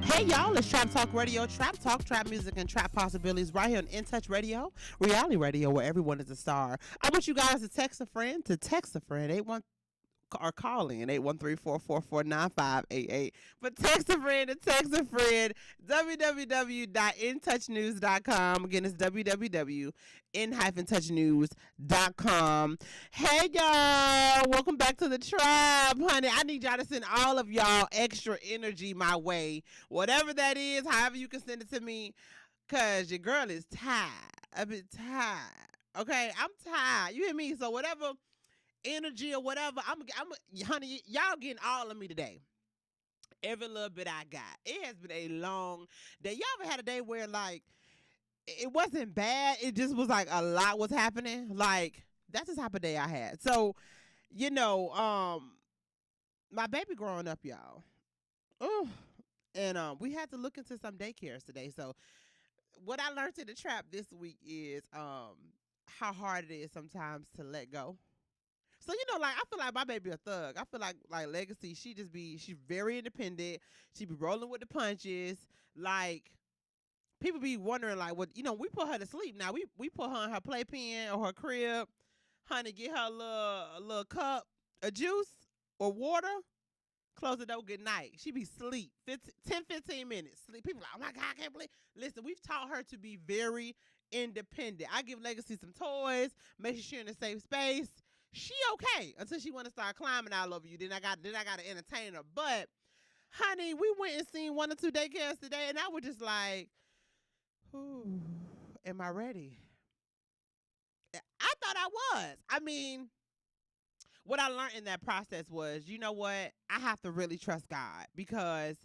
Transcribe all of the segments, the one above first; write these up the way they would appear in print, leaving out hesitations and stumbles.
Hey y'all, it's Trap Talk Radio, Trap Talk, Trap Music, and Trap Possibilities right here on In Touch Radio, reality radio where everyone is a star. I want you guys to text a friend, 81 or call in 813-444-9588. But text a friend to text a friend. www.intouchnews.com. Again, it's www.in-touchnews.com. Hey y'all, welcome back to the tribe, honey. I need y'all to send all of y'all extra energy my way. Whatever that is, however you can send it to me, cause your girl is tired. A bit tired. Okay, I'm tired. You hear me? So whatever energy or whatever, honey, y'all getting all of me today. Every little bit I got. It has been a long day. Y'all ever had a day where like it wasn't bad, it just was like a lot was happening? Like that's the type of day I had. So, you know, my baby growing up, y'all. Oh, and we had to look into some daycares today. So what I learned in the trap this week is how hard it is sometimes to let go. So like I feel like my baby a thug. I feel like Legacy, she's very independent. She be rolling with the punches. Like people be wondering like what we put her to sleep now. We put her in her playpen or her crib, honey, get her a little cup of juice or water, close the door, good night. She be sleep 15 minutes. Sleep. People like, oh my God, I can't believe. Listen, we've taught her to be very independent. I give Legacy some toys, make sure she's in a safe space. She okay until she want to start climbing all over you. Then I got to entertain her. But honey, we went and seen one or two daycares today, and I was just like, "Ooh, am I ready?" I thought I was. I mean, what I learned in that process was, you know what? I have to really trust God because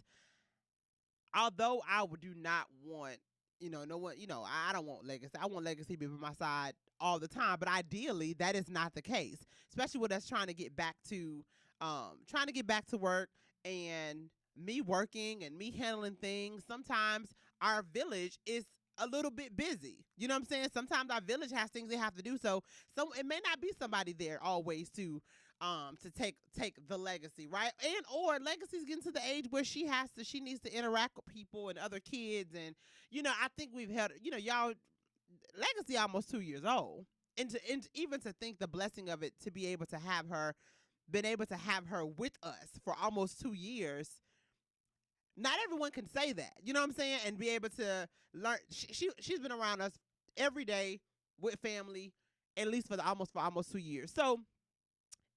although I do not want, no one, I don't want Legacy. I want Legacy to be by my side all the time, but ideally that is not the case, especially with us trying to get back to work and me working and me handling things. Sometimes our village is a little bit busy. You know what I'm saying? Sometimes our village has things they have to do. So it may not be somebody there always to take the Legacy, right? And or Legacy's getting to the age where she needs to interact with people and other kids. And I think we've had, y'all, Legacy almost 2 years old. And even to think the blessing of it, to be able to have her, been able to have her with us for almost 2 years. Not everyone can say that, you know what I'm saying, and be able to learn. She's been around us every day with family, at least for almost 2 years. So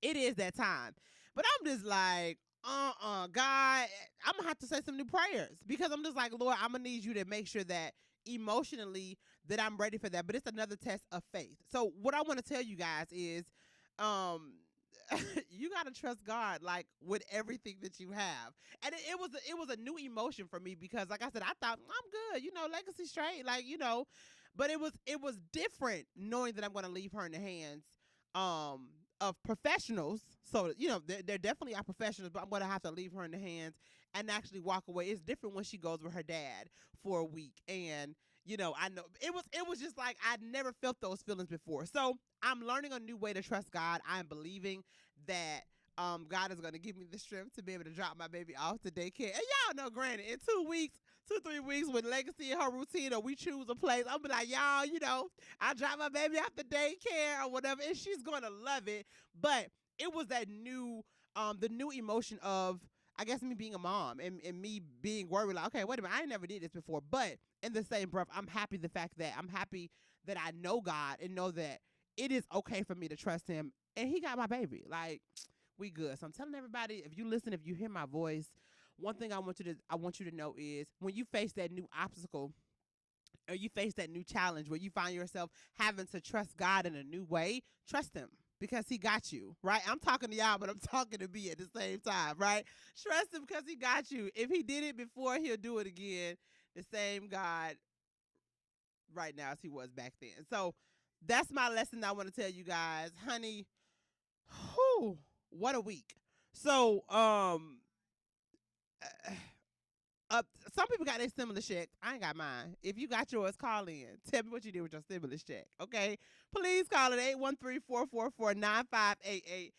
it is that time. But I'm just like, God, I'm gonna have to say some new prayers because I'm just like, Lord, I'm gonna need you to make sure that emotionally that I'm ready for that. But it's another test of faith. So what I want to tell you guys is, you gotta trust God like with everything that you have. And it was a new emotion for me because, like I said, I thought I'm good, Legacy straight, like but it was different knowing that I'm gonna leave her in the hands of professionals. So they're definitely our professionals, but I'm gonna have to leave her in the hands and actually walk away. It's different when she goes with her dad for a week. And I know it was just like I'd never felt those feelings before. So I'm learning a new way to trust God. I'm believing that God is gonna give me the strength to be able to drop my baby off to daycare. And y'all know, granted, in 2 weeks, 2-3 weeks, with Legacy and her routine, or we choose a place, I'm be like, y'all, I drop my baby off to daycare or whatever, and she's gonna love it. But it was that the new emotion of, I guess, me being a mom and me being worried, like, okay, wait a minute, I never did this before. But in the same breath, I'm happy that I know God and know that it is okay for me to trust him. And he got my baby. Like, we good. So I'm telling everybody, if you listen, if you hear my voice, one thing I want you to know is when you face that new obstacle or you face that new challenge where you find yourself having to trust God in a new way, trust him because he got you, right? I'm talking to y'all, but I'm talking to me at the same time, right? Trust him because he got you. If he did it before, he'll do it again. The same God right now as he was back then. So that's my lesson I want to tell you guys. Honey, whew, what a week. So, uh, some people got their stimulus check. I ain't got mine. If you got yours, call in. Tell me what you did with your stimulus check, okay? Please call it 813-444-9588.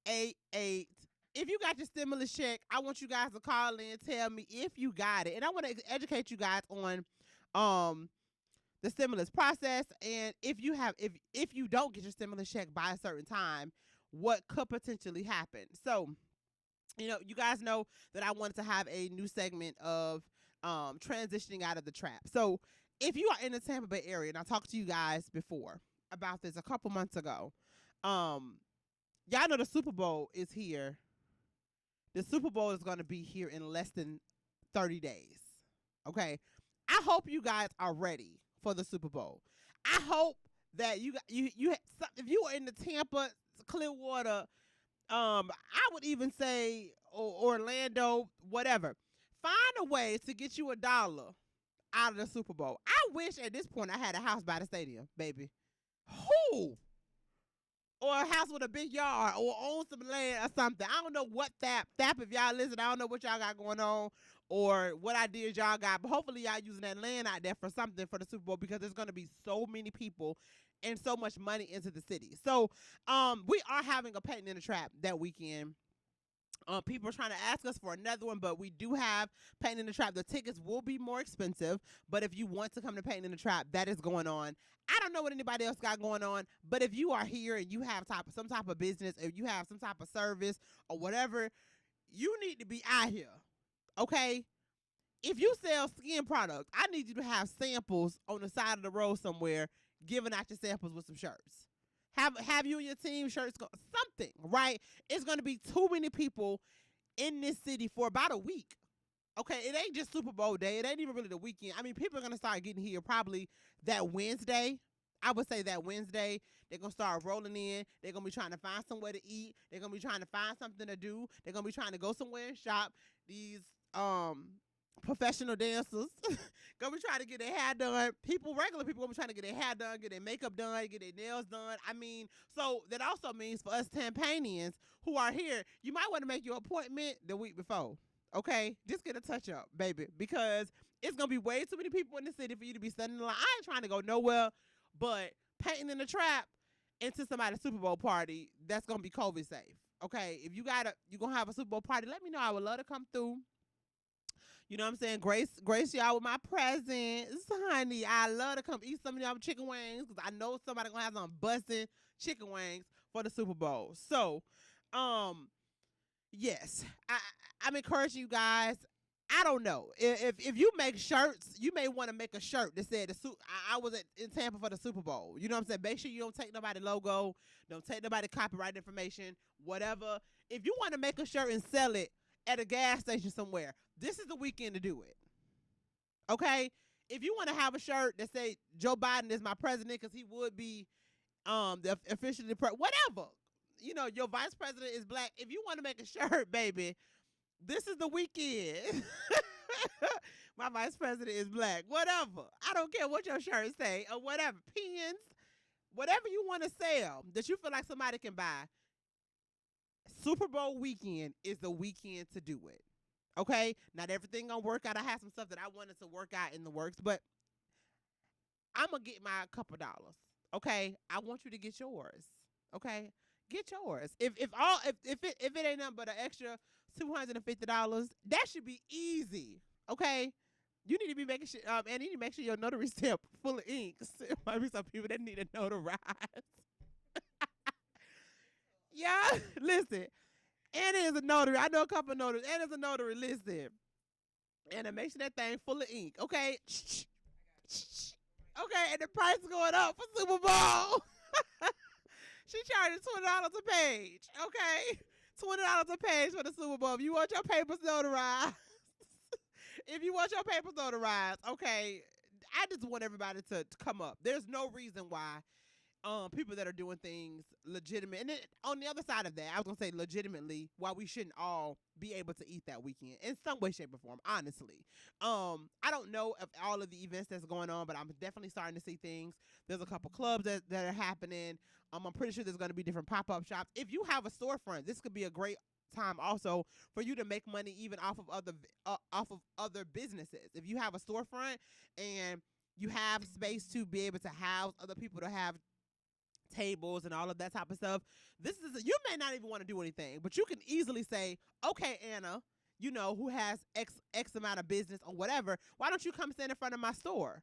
813-444-9588. if you got your stimulus check, I want you guys to call in, tell me if you got it, and I want to educate you guys on um the stimulus process, and if you don't get your stimulus check by a certain time, what could potentially happen. So, you guys know that I wanted to have a new segment of transitioning out of the trap. So, if you are in the Tampa Bay area, and I talked to you guys before about this a couple months ago, um, y'all know the Super Bowl is here. The Super Bowl is going to be here in less than 30 days. Okay. I hope you guys are ready for the Super Bowl. I hope that if you are in the Tampa, Clearwater, I would even say Orlando, whatever. Find a way to get you $1 out of the Super Bowl. I wish at this point I had a house by the stadium, baby. Who? Or a house with a big yard, or own some land or something. I don't know what Thap, if y'all listen, I don't know what y'all got going on or what ideas y'all got, but hopefully y'all using that land out there for something for the Super Bowl, because there's going to be so many people and so much money into the city. So we are having a Painting in the Trap that weekend. People are trying to ask us for another one, but we do have Painting in the Trap. The tickets will be more expensive, but if you want to come to Painting in the Trap, that is going on. I don't know what anybody else got going on, but if you are here and you have some type of business, or you have some type of service or whatever, you need to be out here, okay? If you sell skin products, I need you to have samples on the side of the road somewhere, giving out your samples with some shirts. Have you and your team shirts something, right? It's going to be too many people in this city for about a week. Okay, it ain't just Super Bowl day. It ain't even really the weekend. I mean, people are going to start getting here probably that Wednesday. I would say that Wednesday, they're going to start rolling in. They're going to be trying to find somewhere to eat. They're going to be trying to find something to do. They're going to be trying to go somewhere and shop. These professional dancers gonna be trying to get their hair done. Regular people gonna be trying to get their hair done, get their makeup done, get their nails done. I mean, so that also means for us Tampanians who are here, you might want to make your appointment the week before. Okay, just get a touch up, baby, because it's gonna be way too many people in the city for you to be standing in line. I ain't trying to go nowhere but Painting in the Trap into somebody's Super Bowl party that's gonna be COVID safe. Okay, if you gonna have a Super Bowl party, let me know. I would love to come through. You know what I'm saying? Grace y'all with my presents, honey. I love to come eat some of y'all chicken wings, because I know somebody gonna have some busting chicken wings for the Super Bowl. So, yes, I'm encouraging you guys. I don't know if you make shirts, you may want to make a shirt that said I was in Tampa for the Super Bowl. You know what I'm saying? Make sure you don't take nobody logo, don't take nobody copyright information, whatever. If you want to make a shirt and sell it at a gas station somewhere, this is the weekend to do it. Okay? If you want to have a shirt that say Joe Biden is my president, because he would be the officially whatever. You know, your vice president is black. If you want to make a shirt, baby, this is the weekend. My vice president is black. Whatever. I don't care what your shirt say or whatever. Pins, whatever you want to sell that you feel like somebody can buy. Super Bowl weekend is the weekend to do it. Okay? Not everything gonna work out. I have some stuff that I wanted to work out in the works, but I'm gonna get my couple dollars. Okay? I want you to get yours. Okay? Get yours. If it ain't nothing but an extra $250, that should be easy. Okay? You need to be making sure, and you need to make sure your notary stamp full of ink. There might be some people that need to notarize. Yeah, listen. Anna is a notary. I know a couple of notaries. Anna's a notary. Listen. Anna, make sure that thing full of ink. Okay? Okay, and the price is going up for Super Bowl. She charges $20 a page. Okay? $20 a page for the Super Bowl. If you want your papers notarized. If you want your papers notarized, okay, I just want everybody to come up. There's no reason why people that are doing things legitimate, and then on the other side of that, I was gonna say legitimately, why we shouldn't all be able to eat that weekend in some way, shape, or form. Honestly, I don't know of all of the events that's going on, but I'm definitely starting to see things. There's a couple clubs that are happening. I'm pretty sure there's going to be different pop-up shops. If you have a storefront, this could be a great time also for you to make money even off of other businesses. If you have a storefront and you have space to be able to house other people to have tables and all of that type of stuff. You may not even want to do anything, but you can easily say, okay, Anna, who has X amount of business or whatever, why don't you come stand in front of my store?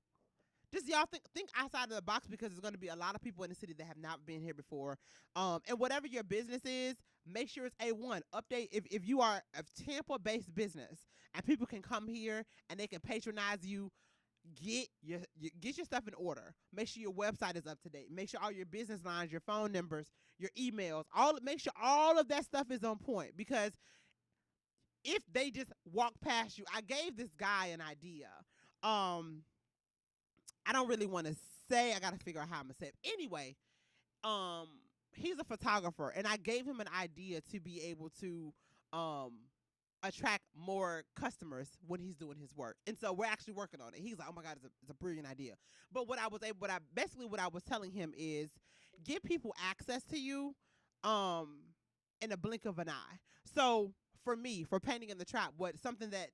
Just y'all think outside of the box, because there's going to be a lot of people in the city that have not been here before. And whatever your business is, make sure it's A1. Update if you are a Tampa-based business and people can come here and they can patronize you. Get your stuff in order. Make sure your website is up to date. Make sure all your business lines, your phone numbers, your emails, make sure all of that stuff is on point. Because if they just walk past you, I gave this guy an idea. I don't really want to say. I got to figure out how I'm gonna say it. Anyway, he's a photographer, and I gave him an idea to be able to attract more customers when he's doing his work. And so we're actually working on it. He's like, oh my God, it's a brilliant idea. But what I was telling him is give people access to you in a blink of an eye. So for me, for Painting in the Trap, something that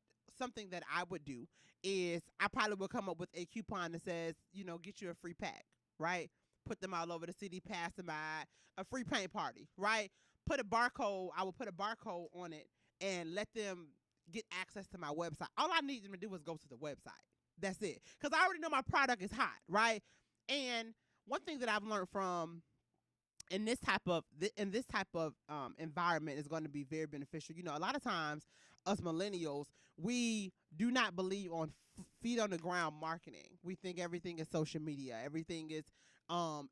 I would do is I probably would come up with a coupon that says, get you a free pack, right? Put them all over the city, pass them by, a free paint party, right? I will put a barcode on it and let them get access to my website. All I need them to do is go to the website. That's it. Because I already know my product is hot, right? And one thing that I've learned from in this type of environment is going to be very beneficial. A lot of times us millennials, we do not believe on feet on the ground marketing. We think everything is social media, everything is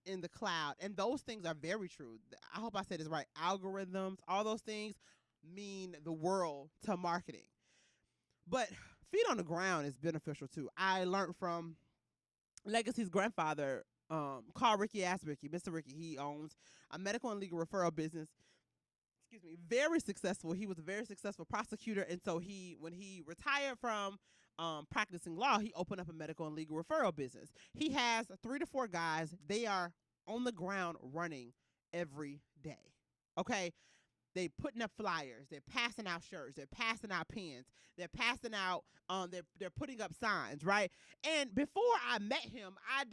in the cloud, and those things are very true. I hope I said this right. Algorithms, all those things mean the world to marketing, but feet on the ground is beneficial too. I learned from Legacy's grandfather, called Ricky Asricky, Mr. Ricky. He owns a medical and legal referral business. Excuse me, very successful. He was a very successful prosecutor, and so when he retired from practicing law, he opened up a medical and legal referral business. He has 3 to 4 guys. They are on the ground running every day. Okay. They putting up flyers. They're passing out shirts. They're passing out pens. They're passing out. They're putting up signs, right? And before I met him, I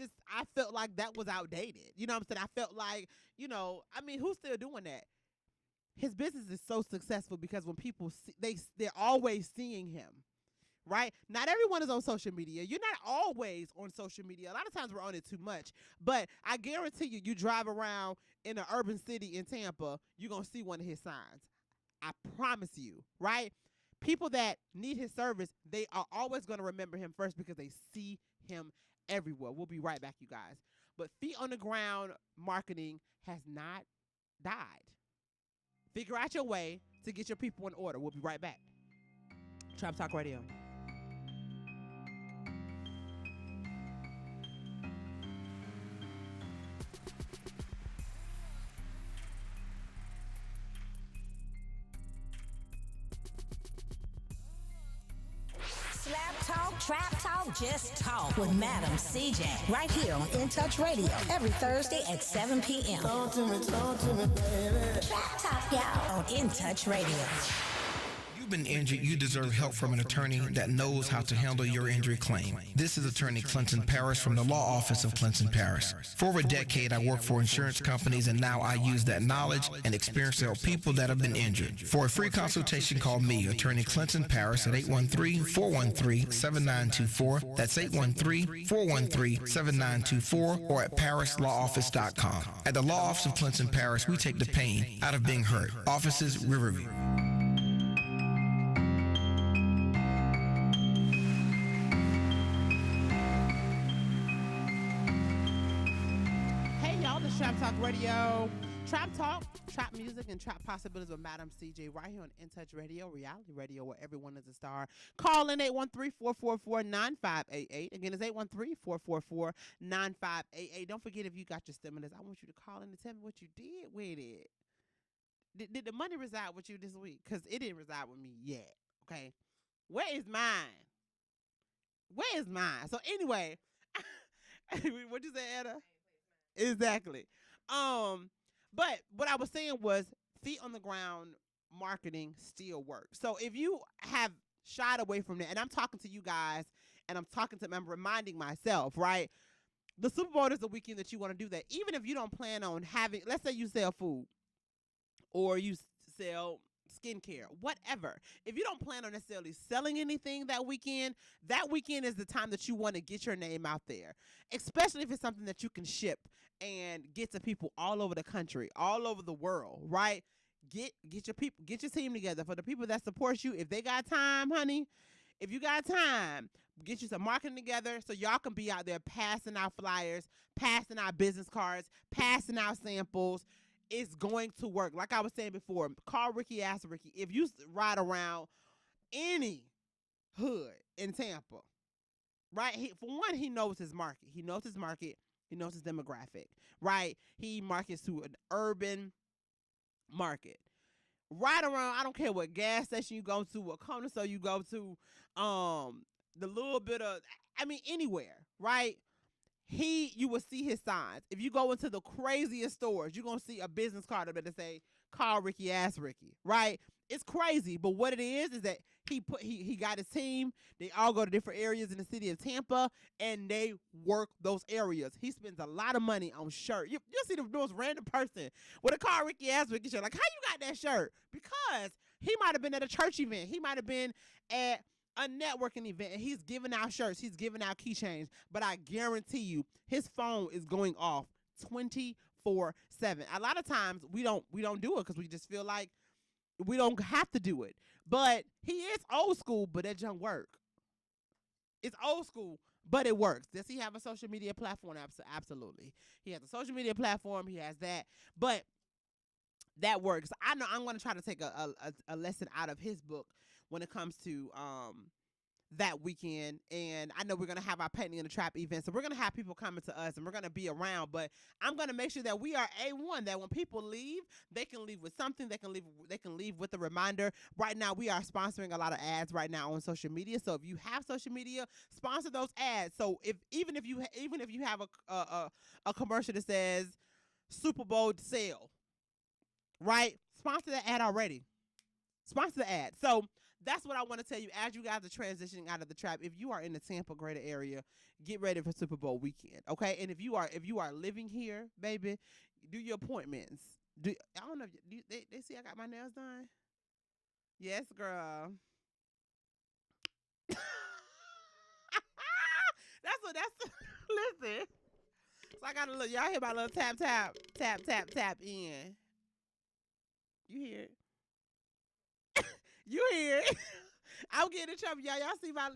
felt like that was outdated. You know what I'm saying? I felt like, who's still doing that? His business is so successful because when people see, they're always seeing him, right? Not everyone is on social media. You're not always on social media. A lot of times we're on it too much. But I guarantee you drive around in an urban city in Tampa, you're going to see one of his signs. I promise you, right? People that need his service, they are always going to remember him first because they see him everywhere. We'll be right back, you guys. But feet on the ground marketing has not died. Figure out your way to get your people in order. We'll be right back. Trap Talk Radio. Slap Talk, Trap Talk, Just Talk with Madam CJ. Right here on In Touch Radio. Every Thursday at 7 p.m. Talk to me, baby. Trap Talk, y'all. On In Touch Radio. You've been injured, you deserve help from an attorney that knows how to handle your injury claim. This is Attorney Clinton Paris from the Law Office of Clinton Paris. For over a decade, I worked for insurance companies, and now I use that knowledge and experience to help people that have been injured. For a free consultation, call me, Attorney Clinton Paris, at 813-413-7924. That's 813-413-7924, or at parislawoffice.com. At the Law Office of Clinton Paris, we take the pain out of being hurt. Offices, Riverview. Trap Talk Radio. Trap Talk, trap music, and trap possibilities with Madam CJ right here on In Touch Radio, reality radio where everyone is a star. Call in 813-444-9588. Again, it's 813-444-9588. Don't forget, if you got your stimulus, I want you to call in and tell me what you did with it. Did the money reside with you this week? Because it didn't reside with me yet. Okay. Where is mine? Where is mine? So anyway, what'd you say, Anna? Exactly. But what I was saying was feet on the ground marketing still works. So if you have shied away from that, and I'm talking to you guys, and I'm reminding myself, right? the Super Bowl is the weekend that you want to do that. Even if you don't plan on having, let's say you sell food or you sell skincare, whatever. If you don't plan on necessarily selling anything that weekend is the time that you want to get your name out there, especially if it's something that you can ship and get to people all over the country, all over the world, right? Get your people, get your team together. For the people that support you, if they got time, honey, if you got time, get you some marketing together so y'all can be out there passing out flyers, passing out business cards, passing out samples. It's going to work. Like I was saying before, call Ricky, ask Ricky. If you ride around any hood in Tampa, right? For one, he knows his market. He knows his market. He knows his demographic, right? He markets to an urban market. Right around, I don't care what gas station you go to, what corner store you go to, the little bit of, anywhere, right? You will see his signs. If you go into the craziest stores, you're going to see a business card that say, call Ricky, ask Ricky, right? It's crazy, but what it is that he got his team. They all go to different areas in the city of Tampa, and they work those areas. He spends a lot of money on shirts. You'll see the most random person with a call Ricky, ask Ricky shirt. Like, how you got that shirt? Because he might have been at a church event. He might have been at a networking event, and he's giving out shirts, he's giving out keychains, but I guarantee you his phone is going off 24/7. A lot of times we don't do it because we just feel like we don't have to do it. But he is old school, but that don't work. It's old school, but it works. Does he have a social media platform? Absolutely. He has a social media platform. He has that, but that works. I know I'm going to try to take a lesson out of his book when it comes to that weekend. And I know we're going to have our Painting in the Trap event, so we're going to have people coming to us and we're going to be around, but I'm going to make sure that we are A1, that when people leave, they can leave with something. They can leave with a reminder. Right now we are sponsoring a lot of ads right now on social media, so if you have social media, sponsor those ads. So even if you have a commercial that says Super Bowl sale, right? Sponsor that ad already. Sponsor the ad. So that's what I want to tell you as you guys are transitioning out of the trap. If you are in the Tampa greater area, get ready for Super Bowl weekend, okay? And if you are living here, baby, do your appointments. I don't know. They see I got my nails done? Yes, girl. That's listen. So I got to look. Y'all hear my little tap in. You hear it? You hear it? I'm getting in trouble, y'all. Y'all see my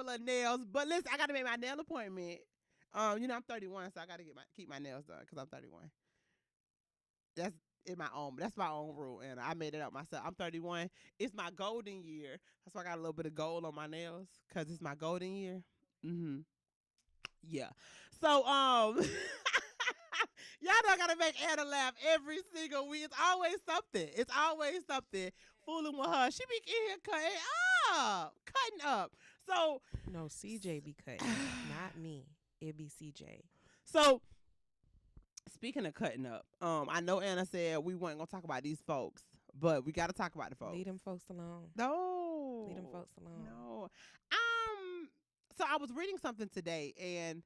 little nails. But listen, I gotta make my nail appointment. I'm 31, so I gotta keep my nails done because I'm 31. That's my own rule, and I made it up myself. I'm 31. It's my golden year. That's why I got a little bit of gold on my nails because it's my golden year. Yeah. So y'all know I gotta make Anna laugh every single week. It's always something. Fooling with her. She be in here cutting up. So no, CJ be cutting, not me. It be CJ. So speaking of cutting up, I know Anna said we weren't gonna talk about these folks, but we gotta talk about the folks. Leave them folks alone. No. Leave them folks alone. No. So I was reading something today, and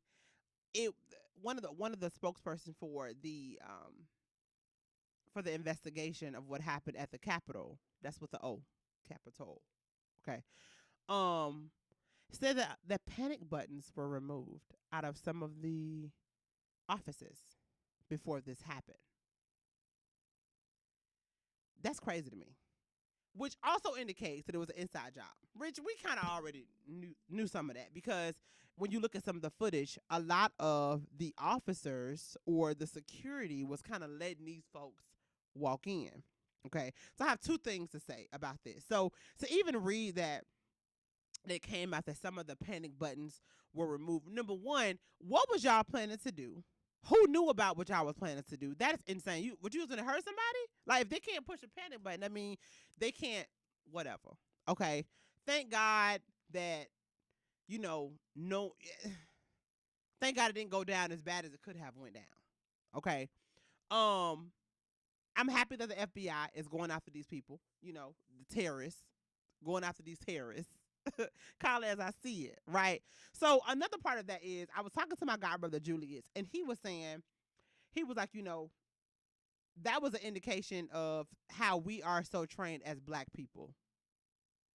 one of the spokesperson for the investigation of what happened at the Capitol. That's with the O, Capitol. Okay. Said that panic buttons were removed out of some of the offices before this happened. That's crazy to me. Which also indicates that it was an inside job. Rich, we kind of already knew some of that because when you look at some of the footage, a lot of the officers or the security was kind of letting these folks walk in. Okay, so I have two things to say about this. So to even read that it came out that some of the panic buttons were removed. Number one, what was y'all planning to do? Who knew about what y'all was planning to do? That is insane. You was going to hurt somebody? Like, if they can't push a panic button, I mean, they can't, whatever. Okay. Thank God that, thank God it didn't go down as bad as it could have went down. Okay. I'm happy that the FBI is going after these people, the terrorists, going after these terrorists. Call it as I see it, right? So another part of that is I was talking to my godbrother Julius, and he was saying, he was like, that was an indication of how we are so trained as black people,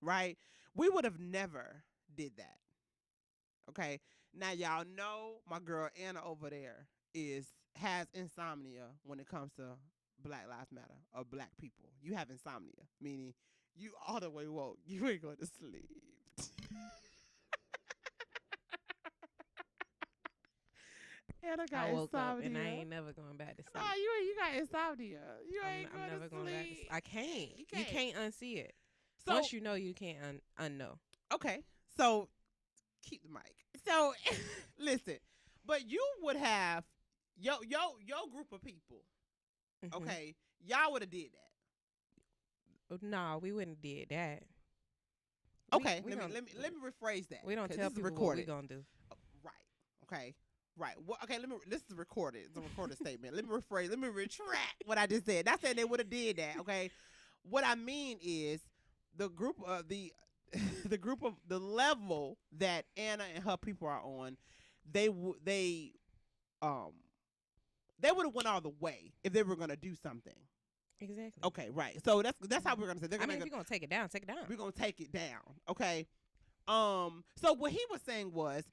right? We would have never did that. Okay. Now y'all know my girl Anna over there has insomnia when it comes to Black Lives Matter or black people. You have insomnia, meaning you all the way woke. You ain't going to sleep. Anna got I woke insomnia. up and I ain't never going back to sleep. Oh, you got insomnia. You ain't I'm going never to going back to sleep. sleep. I can't. You You can't. can't unsee it. So, Once you know, you can't unknow. okay. So keep the mic. So listen, but you would have your group of people. Mhm. Okay, y'all would have did that. No, we wouldn't did that. Okay, we let me rephrase that. We don't 'cause tell this is people what we recorded. gonna do. Right. Okay. Right. Well, okay. This is recorded. It's a recorded statement. Let me rephrase. Let me retract what I just said. Not saying they would have did that. Okay. What I mean is the group of the the level that Anna and her people are on. They would have went all the way if they were gonna do something. Exactly. Okay. Right. So that's how we're gonna say. They're I gonna mean, if you're gonna take it down, take it down. we're gonna take it down. Okay. So what he was saying was,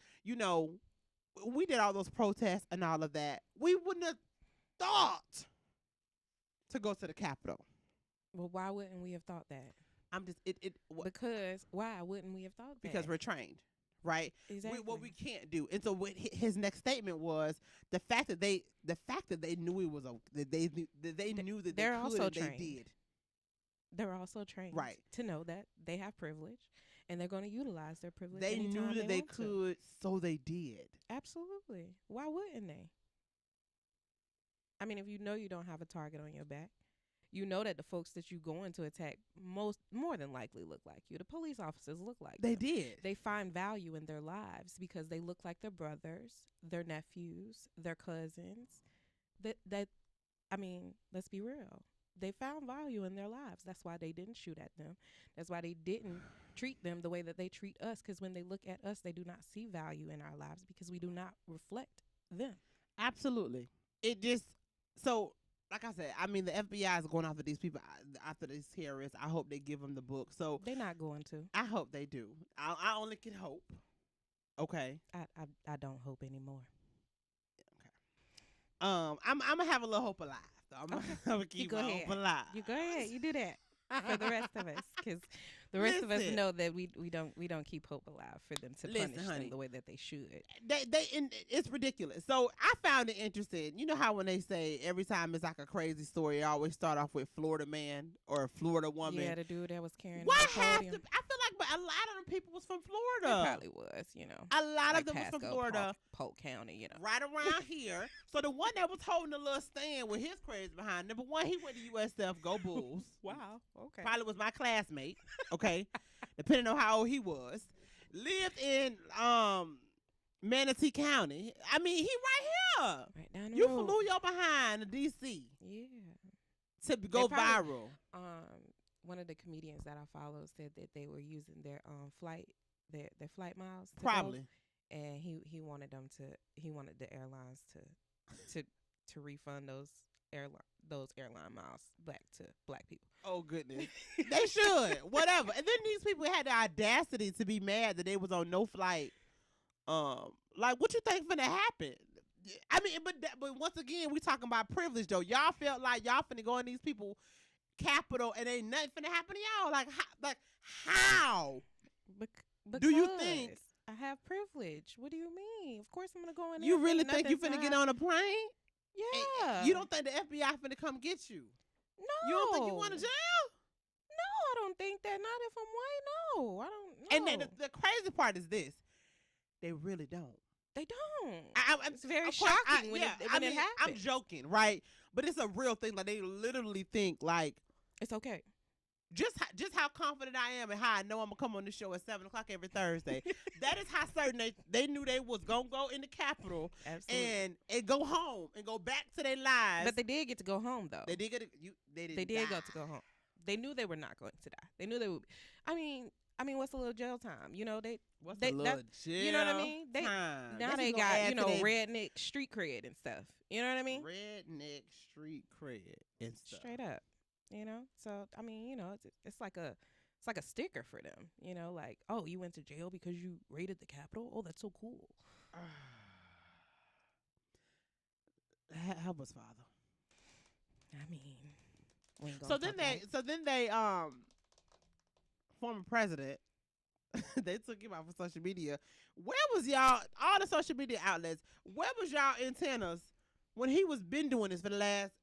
we did all those protests and all of that. We wouldn't have thought to go to the Capitol. Well, why wouldn't we have thought that? I'm just Because why wouldn't we have thought that? because we're trained, right? exactly. What we can't do. And so what his next statement was the fact that they knew it was that they knew that they're they could also and trained. they did. They're also trained Right. to know that they have privilege and they're going to utilize their privilege. They anytime knew that they want to. could, so they did. Absolutely. Why wouldn't they? I mean, if you know you don't have a target on your back, you know that the folks that you going to attack more than likely look like you. The police officers look like They them. did. They find value in their lives because they look like their brothers, their nephews, their cousins. I mean, let's be real. They found value in their lives. That's why they didn't shoot at them. That's why they didn't treat them the way that they treat us. Because when they look at us, they do not see value in our lives because we do not reflect them. Absolutely. It just so. Like I said, I mean, the FBI is going after these people, after these terrorists. I hope they give them the book. So They're not going to. I hope they do. I only can hope. Okay. I don't hope anymore. I'm gonna have a little hope alive. Though. I'm gonna keep go my ahead. hope alive. You go ahead. You do that for the rest of us, because the rest of us Listen. know that we don't keep hope alive for them to Listen, punish honey. them the way that they should. It's ridiculous. So I found it interesting. You know how when they say every time it's like a crazy story, it always start off with Florida man or Florida woman. Yeah, the dude that was carrying What the has podium. to? I feel like, but a lot of them people was from It Florida. probably was, A lot like of them was from Pasco, Florida. Polk County, Right around here. So the one that was holding a little stand with his crazy behind, number one, he went to USF, go Bulls. Wow. Okay. Probably was my classmate. Okay. Depending on how old he was. Lived in Manatee County. I mean, he right here. Right down the You road. flew your behind to DC Yeah. to go probably- viral. One of the comedians that I follow said that they were using their flight flight miles to go, Probably. and he wanted the airlines to refund those airline miles back to black people. Oh goodness. They should. Whatever. And then these people had the audacity to be mad that they was on no flight. Like what you think finna happen? I mean, but once again, we talking about privilege though. Y'all felt like y'all finna go in these people capital and ain't nothing finna happen to y'all. Like how? Because Do you think- I have privilege? What do you mean? Of course I'm gonna go in there. You really thinking think you nothing's finna get hap- on a plane? Yeah. You don't think the FBI finna come get you? No. You don't think you want to jail? No, I don't think that. Not if I'm white. No, I don't. No. And then the crazy part is this: they really don't. They don't. It's very shocking when it I'm happens. joking, right? But it's a real thing. Like they literally think like It's okay. just how confident I am and how I know I'm gonna come on the show at 7:00 every Thursday. That is how certain they knew they was gonna go in the Capitol Absolutely. and go home and go back to their lives. But they did get to go home though. They did get they didn't They did die. go to go home. They knew they were not going to die. They knew they would. I mean, I mean, what's a little jail time? You know, What's they- a little that- jail you know what I mean? They- time? now That's they gonna got, add you to know, they redneck street cred and stuff. You know what I mean? redneck street cred and stuff. Straight up. You know? So, I mean, you know, it's like a sticker for them. You know, like, oh, you went to jail because you raided the Capitol? Oh, that's so cool. Help us, Father. I mean, we ain't So gonna then talk they former president they took him out for social media. Where was y'all, all the social media outlets, where was y'all antennas when he was been doing this for the last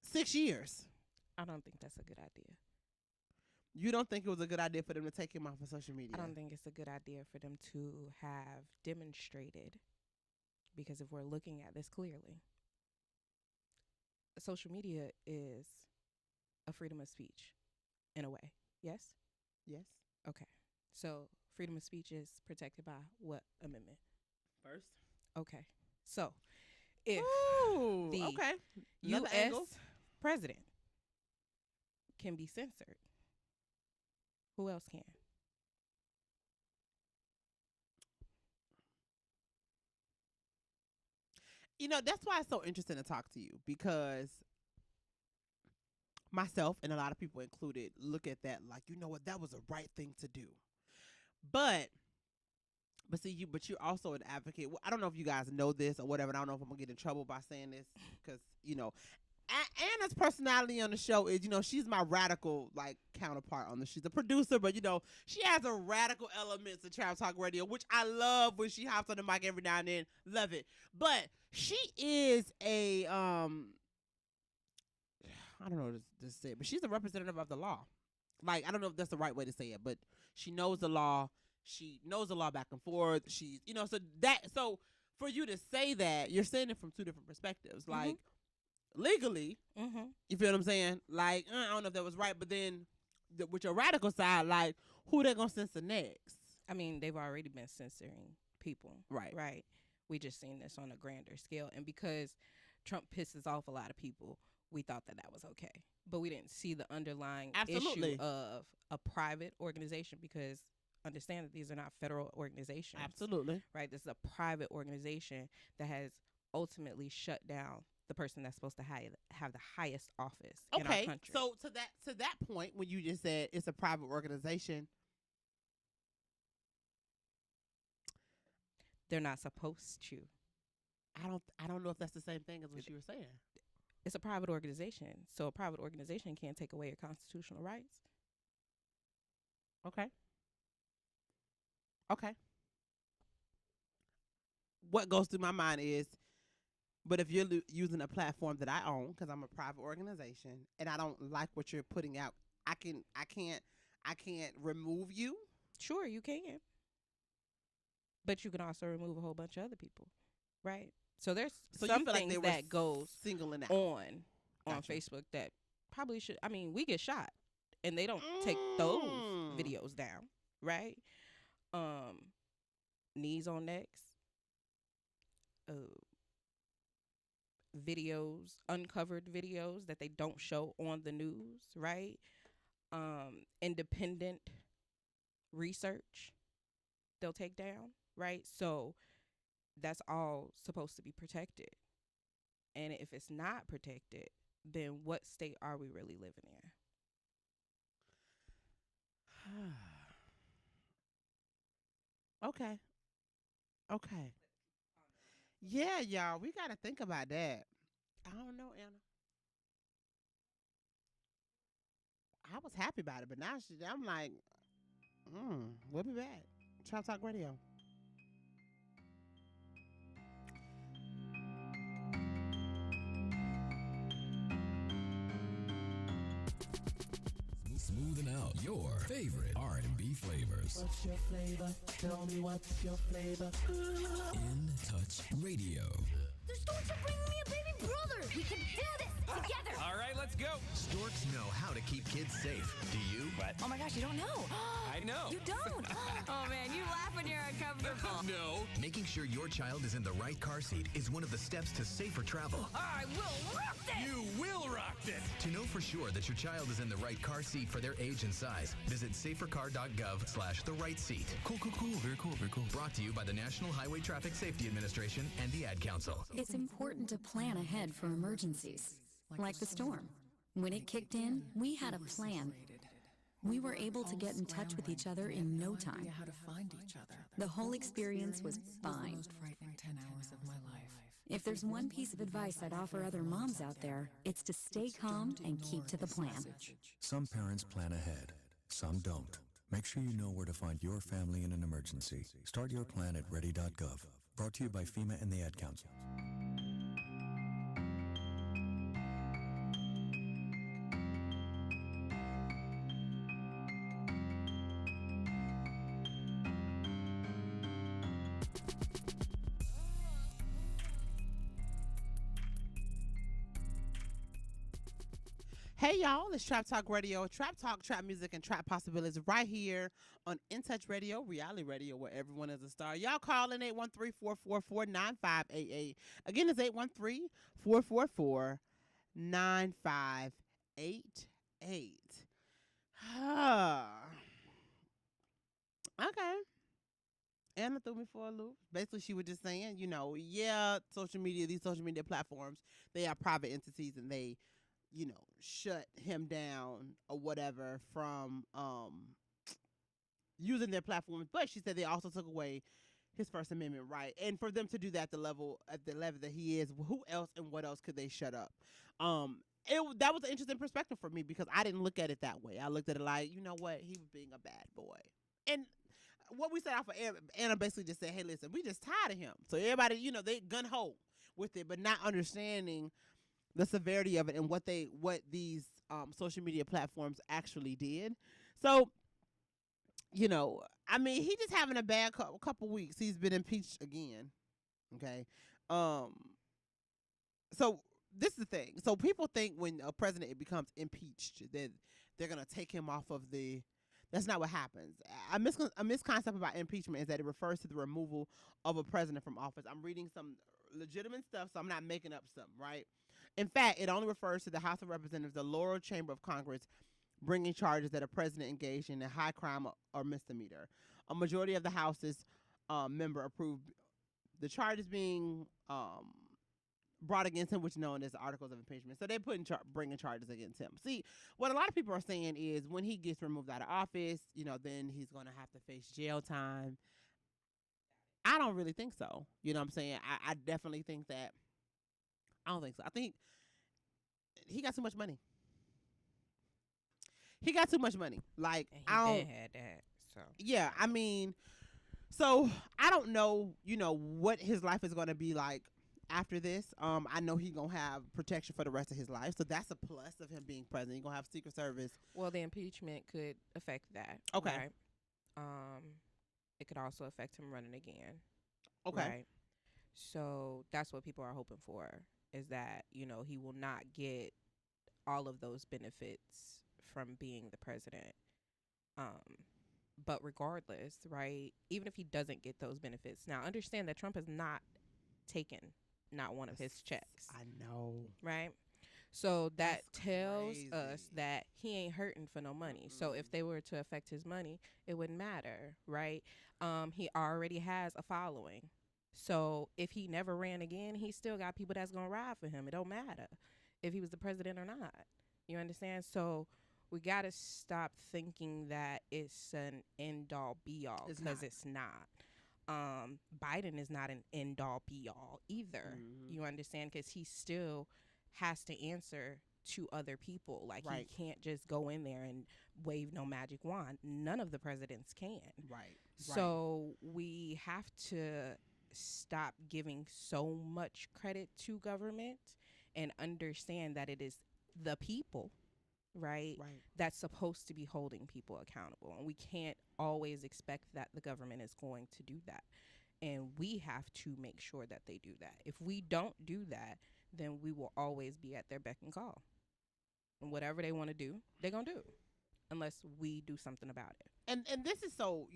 6 years? I don't think that's a good idea. You don't think it was a good idea for them to take him off of social media? I don't think it's a good idea for them to have demonstrated, because if we're looking at this clearly, social media is a freedom of speech in a way. Yes? Yes. Okay. So freedom of speech is protected by what amendment? First. Okay. So if Ooh, the okay. Another U.S. angle. president can be censored, who else can? You know, that's why it's so interesting to talk to you, because myself and a lot of people included look at that like, you know what, that was the right thing to do. But see, but you're also an advocate. Well, I don't know if you guys know this or whatever. And I don't know if I'm gonna get in trouble by saying this, because you know, Anna's personality on the show is, you know, she's my radical like counterpart on the. She's a producer, but you know, she has a radical elements of Trap Talk Radio, which I love when she hops on the mic every now and then. Love it. But she is a I don't know what to say, but she's a representative of the law. Like, I don't know if that's the right way to say it, but she knows the law. She knows the law back and forth. She's, you know, so for you to say that, you're saying it from two different perspectives. Like, legally, you feel what I'm saying? Like, I don't know if that was right, but then with your radical side, like, who they gonna censor next? I mean, they've already been censoring people. Right. Right. We just seen this on a grander scale. And because Trump pisses off a lot of people, we thought that was okay. But we didn't see the underlying issue of a private organization, because understand that these are not federal organizations. Absolutely. Right. This is a private organization that has ultimately shut down the person that's supposed to have the highest office in our country. So to that point, when you just said it's a private organization, they're not supposed to. I don't know if that's the same thing as what you were saying. It's a private organization, so a private organization can't take away your constitutional rights. Okay. What goes through my mind is, but if you're using a platform that I own, because I'm a private organization, and I don't like what you're putting out, I can't remove you. Sure, you can, but you can also remove a whole bunch of other people, right? So there's some things that goes singling out on Facebook that probably should. I mean, we get shot, and they don't take those videos down, right? Knees on necks, videos, uncovered videos that they don't show on the news, right? Independent research they'll take down, right? So that's all supposed to be protected. And if it's not protected, then what state are we really living in? Okay. Yeah, y'all, we got to think about that. I don't know, Anna. I was happy about it, but now I'm like, we'll be back. Trap Talk Radio. Smoothing out your favorite R&B flavors. What's your flavor? Tell me what's your flavor. In Touch Radio. The Storks are bringing me a baby brother. We can do this together. All right, let's go. Storks know how to keep kids safe. Do you? What? Oh my gosh, you don't know. I know. You don't? Oh man, you laugh when you're uncomfortable. No. Making sure your child is in the right car seat is one of the steps to safer travel. I will rock this! You will rock this. To know for sure that your child is in the right car seat for their age and size, visit safercar.gov/the right seat. Cool. Very cool. Brought to you by the National Highway Traffic Safety Administration and the Ad Council. It's important to plan ahead for emergencies, like the storm. When it kicked in, we had a plan. We were able to get in touch with each other in no time. How to find each other. The whole experience was fine. Most frightening 10 hours of my life. If there's one piece of advice I'd offer other moms out there, it's to stay calm and keep to the plan. Some parents plan ahead, some don't. Make sure you know where to find your family in an emergency. Start your plan at ready.gov. Brought to you by FEMA and the Ad Council. Hey y'all, it's Trap Talk Radio. Trap Talk, trap music, and trap possibilities right here on In Touch Radio, reality radio, where everyone is a star. Y'all call in 813-444-9588. Again, it's 813-444-9588. Okay. Anna threw me for a loop. Basically, she was just saying, these social media platforms, they are private entities and they shut him down or whatever from using their platforms. But she said they also took away his First Amendment right. And for them to do that at the level that he is, who else and what else could they shut up? That was an interesting perspective for me because I didn't look at it that way. I looked at it like, you know what, he was being a bad boy. And what we said off of Anna basically just said, hey, listen, we just tired of him. So everybody, they gun-ho with it, but not understanding the severity of it and what these social media platforms actually did. So, he just having a bad couple weeks. He's been impeached again. Okay. So this is the thing. So people think when a president becomes impeached that they're going to take him off of that's not what happens. A misconception about impeachment is that it refers to the removal of a president from office. I'm reading some legitimate stuff, so I'm not making up something, right? In fact, it only refers to the House of Representatives, the lower chamber of Congress, bringing charges that a president engaged in a high crime or misdemeanor. A majority of the House's member approved the charges being brought against him, which is known as the Articles of Impeachment. So they're bringing charges against him. See, what a lot of people are saying is when he gets removed out of office, then he's going to have to face jail time. I don't really think so. You know what I'm saying? I definitely think that. I don't think so. I think he got too much money. Like, And he I don't. been had that. So Yeah, so I don't know, what his life is going to be like after this. I know he's going to have protection for the rest of his life. So that's a plus of him being president. He's going to have Secret Service. well, the impeachment could affect that. Okay. Right? It could also affect him running again. Okay. Right? So that's what people are hoping for, is that, he will not get all of those benefits from being the president. But regardless, right, even if he doesn't get those benefits, now understand that Trump has not taken not one of his checks. I know. Right? So that That's tells crazy. us that he ain't hurting for no money. So if they were to affect his money, it wouldn't matter, right? He already has a following. So if he never ran again, he still got people that's going to ride for him. It don't matter if he was the president or not. You understand? So we got to stop thinking that it's an end-all, be-all, It's because not. it's not. Biden is not an end-all, be-all either. Mhm. You understand? Because he still has to answer to other people. Like, Right. he can't just go in there and wave no magic wand. None of the presidents can. Right. So we have to stop giving so much credit to government and understand that it is the people, right, Right. that's supposed to be holding people accountable. And we can't always expect that the government is going to do that. And we have to make sure that they do that. If we don't do that, then we will always be at their beck and call. And whatever they want to do, they're going to do. unless we do something about it. And this is so,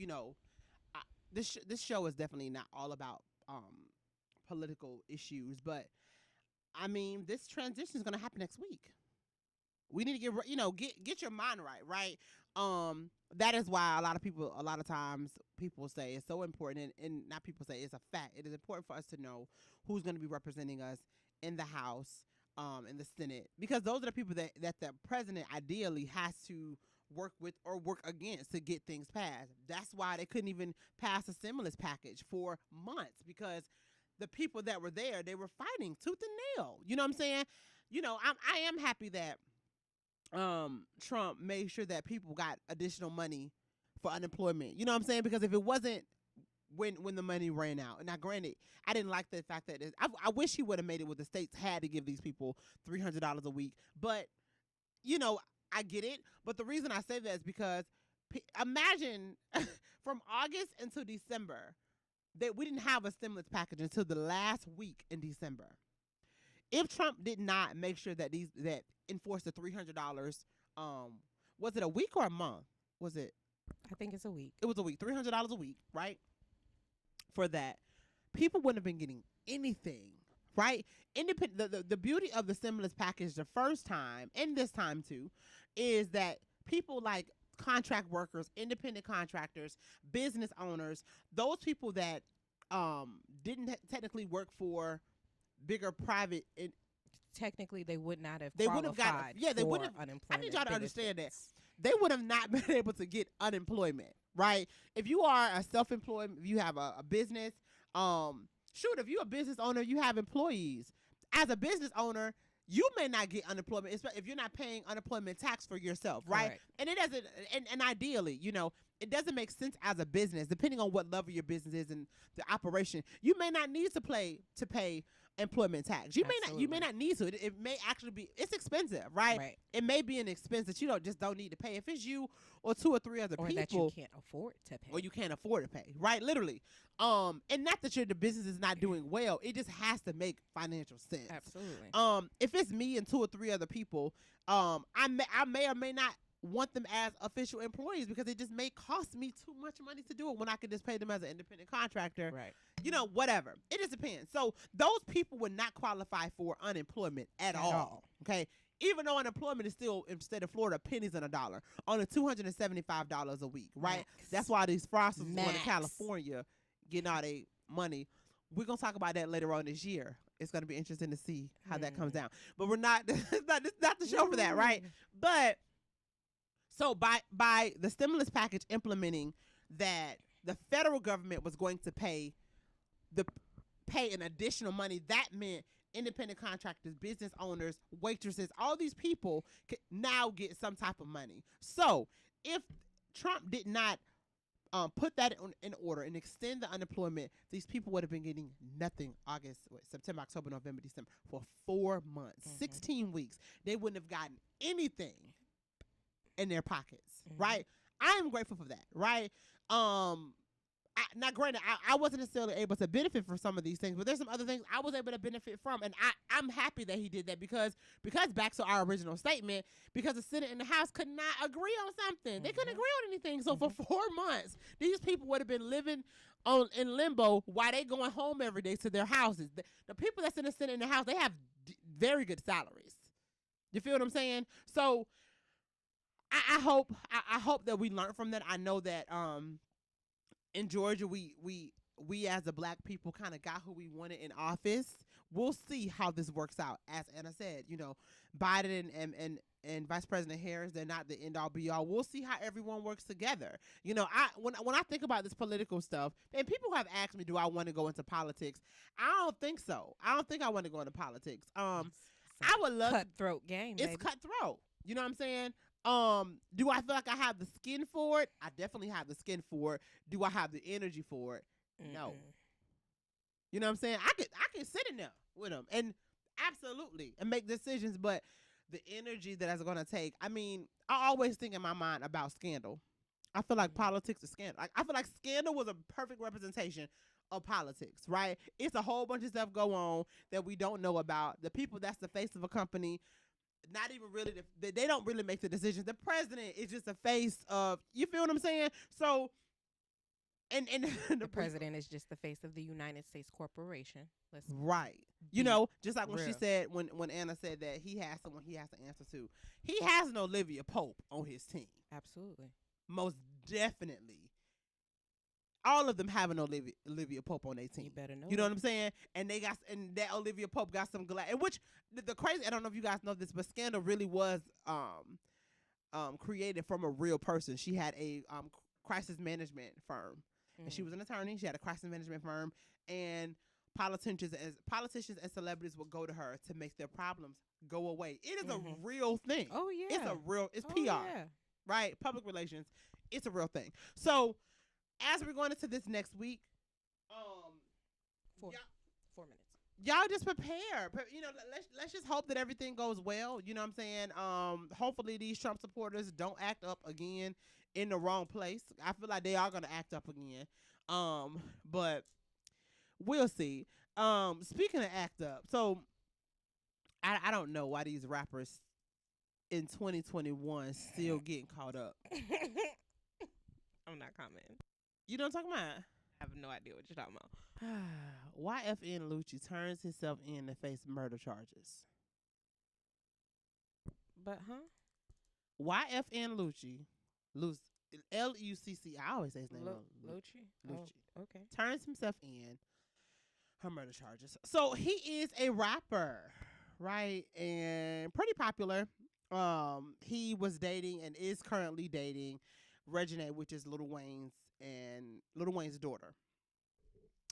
this show is definitely not all about political issues, but I mean, this transition is going to happen next week. We need to get your mind right? That is why a lot of times people say it's so important, and not people say, it's a fact. It is important for us to know who's going to be representing us in the House, in the Senate, because those are the people that the president ideally has to work with or work against to get things passed. That's why they couldn't even pass a stimulus package for months, because the people that were there, they were fighting tooth and nail. You know what I'm saying? I am happy that Trump made sure that people got additional money for unemployment. You know what I'm saying? Because if it wasn't when the money ran out, and now granted, I didn't like the fact that I wish he would have made it where the states had to give these people $300 a week. But I get it. But the reason I say that is because imagine from August until December that we didn't have a stimulus package until the last week in December. If Trump did not make sure that enforced the $300, was it a week or a month? Was it? I think it's a week. It was a week, $300 a week, right? For that, people wouldn't have been getting anything, right? The beauty of the stimulus package the first time and this time too is that people like contract workers, independent contractors, business owners, those people that didn't technically work for bigger private. Technically, they would not have. They would have got. Yeah, they would have. I need y'all to understand that they would have not been able to get unemployment, right? If you are a self-employed, if you have a business, if you're a business owner, you have employees. As a business owner, you may not get unemployment if you're not paying unemployment tax for yourself, right? Correct. And it doesn't. And ideally, it doesn't make sense as a business, depending on what level your business is and the operation. You may not need to pay employment tax. You may not need to. It may actually be, it's expensive, right? It may be an expense that you don't need to pay. If it's you or two or three other people, that you can't afford to pay, or you can't afford to pay, right? Literally. And not that the business is not doing well. It just has to make financial sense. Absolutely. If it's me and two or three other people, I may or may not want them as official employees, because it just may cost me too much money to do it when I could just pay them as an independent contractor. Right. Whatever. It just depends. So those people would not qualify for unemployment at all. Okay. Even though unemployment is still, in the state of Florida, pennies on a dollar, on a $275 a week, right? Max. That's why these frosters going to California getting all their money. We're going to talk about that later on this year. It's going to be interesting to see how that comes down. But we're not, it's not the show for that, right? But so by the stimulus package implementing that the federal government was going to pay an additional money, that meant independent contractors, business owners, waitresses, all these people could now get some type of money. So if Trump did not put that in order and extend the unemployment, these people would have been getting nothing September, October, November, December for 4 months, 16 weeks. They wouldn't have gotten anything in their pockets, right? I am grateful for that, right? Now, granted, I wasn't necessarily able to benefit from some of these things, but there's some other things I was able to benefit from, and I'm happy that he did that because back to our original statement, because the Senate and the House could not agree on something. They couldn't agree on anything. So for 4 months, these people would have been living in limbo while they going home every day to their houses. The people that's in the Senate and the House, they have very good salaries. You feel what I'm saying? So I hope that we learn from that. I know that in Georgia we as a black people kind of got who we wanted in office. We'll see how this works out. As Anna said, Biden and Vice President Harris, they're not the end all be all. We'll see how everyone works together. When I think about this political stuff, and people have asked me, do I want to go into politics? I don't think so. I don't think I want to go into politics. I would love cutthroat game. It's baby. Cutthroat. You know what I'm saying? Do I feel like I have the skin for it? I definitely have the skin for it. Do I have the energy for it? No. You know what I'm saying? I can sit in there with them and absolutely and make decisions, but the energy that it's going to take. I mean, I always think in my mind about Scandal. I feel like politics is Scandal. I feel like Scandal was a perfect representation of politics, right? It's a whole bunch of stuff go on that we don't know about. The people that's the face of a company not even really they don't really make the decisions. The president is just a face of, you feel what I'm saying? So and The president is just the face of the United States corporation. Let's right. You know, just like when she said when Anna said that he has someone he has to answer to. He has an Olivia Pope on his team. Absolutely. Most definitely. All of them have an Olivia Pope on their team. You better know. You know what I'm saying? And they got, and that Olivia Pope got some glass. And which the crazy, I don't know if you guys know this, but Scandal really was created from a real person. She had a crisis management firm, and she was an attorney. She had a crisis management firm, and politicians and celebrities would go to her to make their problems go away. It is a real thing. Oh yeah, it's PR, yeah. right? Public relations. It's a real thing. So as we're going into this next week, 4 minutes. Y'all just prepare. You know, let's just hope that everything goes well. You know what I'm saying? Hopefully these Trump supporters don't act up again in the wrong place. I feel like they are gonna act up again. But we'll see. Speaking of act up, so I don't know why these rappers in 2021 still getting caught up. I'm not commenting. You know what I'm talking about? I have no idea what you're talking about. YFN Lucci turns himself in to face murder charges. But YFN Lucci, Lucci. I always say his name wrong. Lucci. Lucci. Oh, okay. Turns himself in her murder charges. So he is a rapper, right? And pretty popular. He was dating and is currently dating Reginae, which is Lil Wayne's daughter.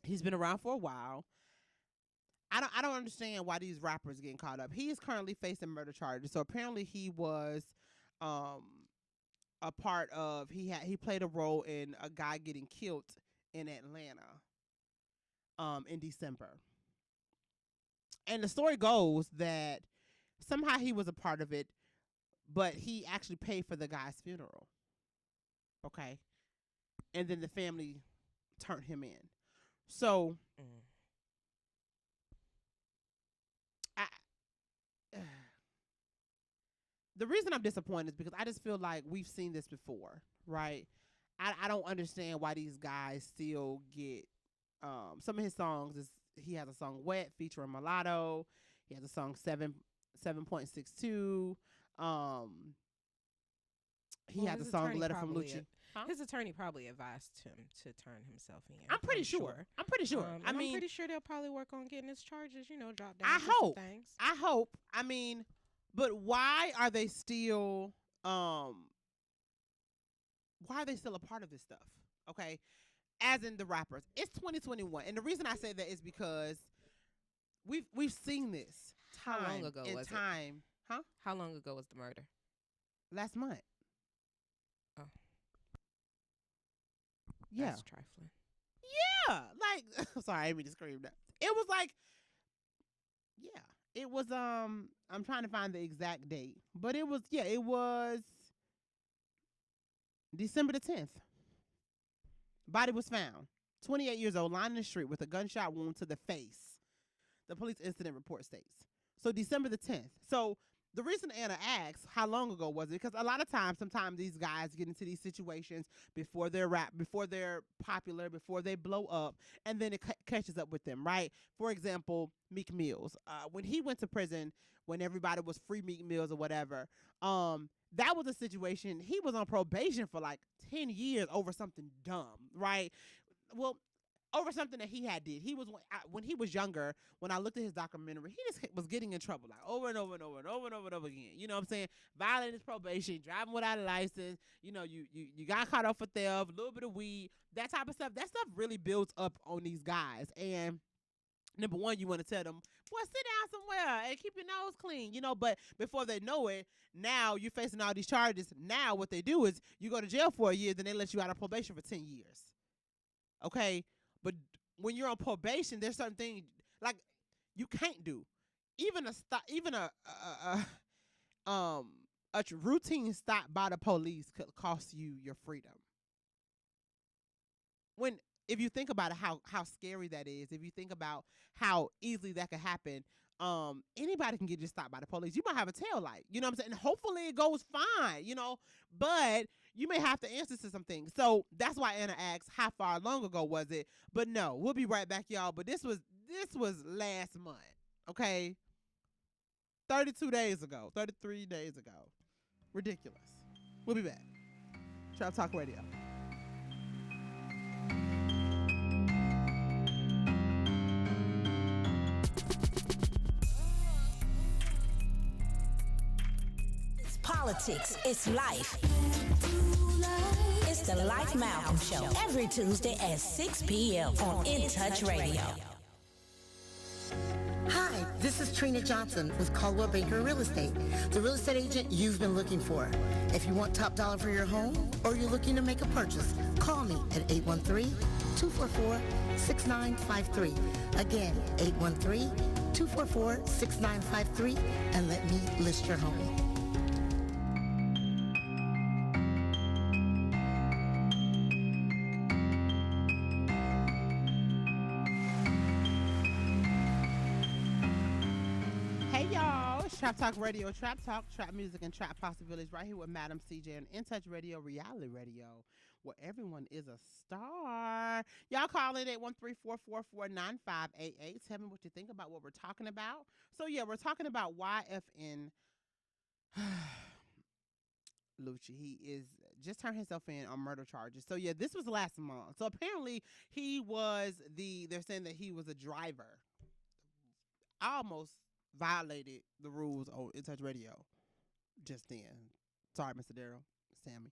He's been around for a while. I don't understand why these rappers getting caught up. He is currently facing murder charges. So apparently he was a part of he played a role in a guy getting killed in Atlanta in December. And the story goes that somehow he was a part of it, but he actually paid for the guy's funeral. Okay. And then the family turned him in. So the reason I'm disappointed is because I just feel like we've seen this before, right? I don't understand why these guys still get some of his songs is he has a song Wet featuring Mulatto. He has a song 7.62. He has a song Letter from Lucci. His attorney probably advised him to turn himself in. I'm pretty sure. I'm pretty sure. I'm pretty sure they'll probably work on getting his charges, dropped down. I hope. I mean, but why are they still a part of this stuff? Okay. As in the rappers. It's 2021. And the reason I say that is because we've seen this time. How long ago was it? Huh? How long ago was the murder? Last month. Oh. Yeah. That's trifling. Yeah. Like, sorry, I didn't mean to scream that. It was like, yeah. It was, I'm trying to find the exact date. But it was December the 10th. Body was found. 28 years old, lying in the street with a gunshot wound to the face. The police incident report states. So December the 10th. So the reason Anna asks how long ago was it, because a lot of times, sometimes these guys get into these situations before they're popular, before they blow up, and then it catches up with them, right? For example, Meek Mills. When he went to prison, when everybody was free Meek Mills or whatever, that was a situation. He was on probation for like 10 years over something dumb, right? Well, over something that he had did. He was when he was younger. When I looked at his documentary, he just was getting in trouble like over and over and over and over and over and over again. You know what I'm saying? Violating his probation, driving without a license. You got caught up for theft, a little bit of weed, that type of stuff. That stuff really builds up on these guys. And number one, you want to tell them, boy, sit down somewhere and keep your nose clean, but before they know it, now you're facing all these charges. Now what they do is you go to jail for a year, then they let you out of probation for 10 years. Okay? But when you're on probation, there's certain things like you can't do. Even a routine stop by the police could cost you your freedom. If you think about it, how scary that is, if you think about how easily that could happen, anybody can get just stopped by the police. You might have a tail light, you know what I'm saying? Hopefully it goes fine, you know, but you may have to answer to some things. So that's why Anna asks, how far long ago was it? But no, we'll be right back, y'all. But this was last month, okay? 32 days ago, 33 days ago. Ridiculous. We'll be back. Trap Talk Radio. It's politics. It's life. It's the Life Malcolm Show. Every Tuesday at 6 p.m. on In Touch Radio. Hi, this is Trina Johnson with Caldwell Banker Real Estate, the real estate agent you've been looking for. If you want top dollar for your home or you're looking to make a purchase, call me at 813-244-6953. Again, 813-244-6953, and let me list your home. Trap Talk Radio, Trap Talk, Trap Music, and Trap Possibilities right here with Madam CJ on In Touch Radio, Reality Radio, where everyone is a star. Y'all call in 813-444-9588. Tell me what you think about what we're talking about. So, yeah, we're talking about YFN Lucci. He is just turned himself in on murder charges. So, yeah, this was last month. So, apparently, they're saying that he was a driver. I almost violated the rules on In Touch Radio just then. Sorry, Mr. Darryl, Sammy.